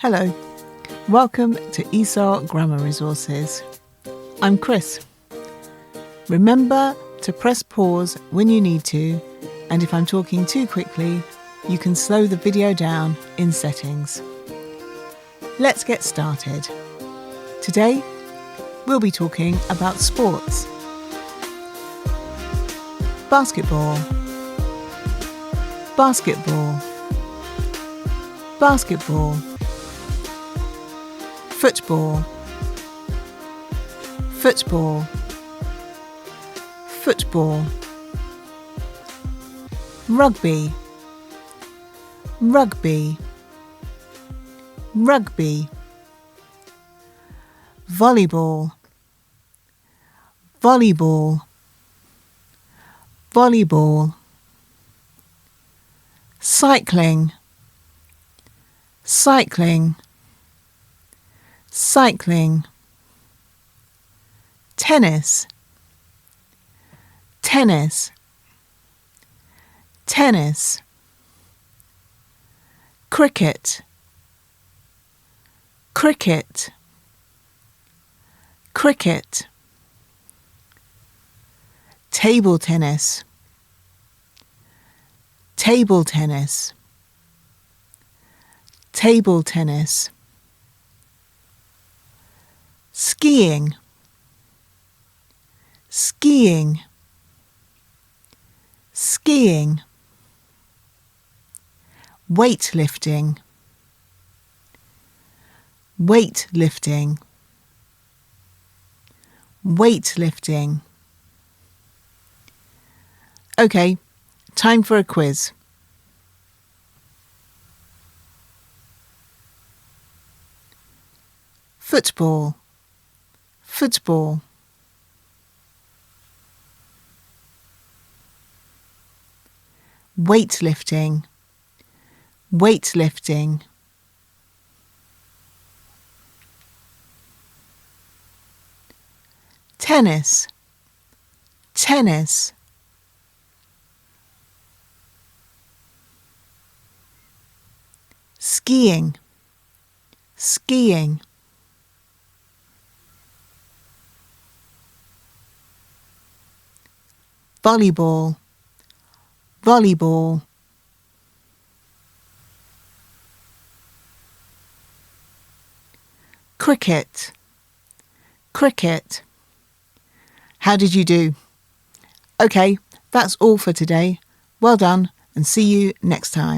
Hello, welcome to ESOL Grammar Resources. I'm Chris. Remember to press pause when you need to, and if I'm talking too quickly, you can slow the video down in settings. Let's get started. Today, we'll be talking about sports. Basketball, basketball, basketball. Football, football, football. Rugby, rugby, rugby. Volleyball, volleyball, volleyball. Cycling, cycling, cycling. Tennis, tennis, tennis. Cricket, cricket, cricket. Table tennis, table tennis, table tennis. Skiing, skiing, skiing. Weightlifting, weightlifting, weightlifting. Okay, time for a quiz. Football, football. Weightlifting, weightlifting. Tennis, tennis. Skiing, skiing. Volleyball, volleyball. Cricket, cricket. How did you do? Okay, that's all for today. Well done, and see you next time.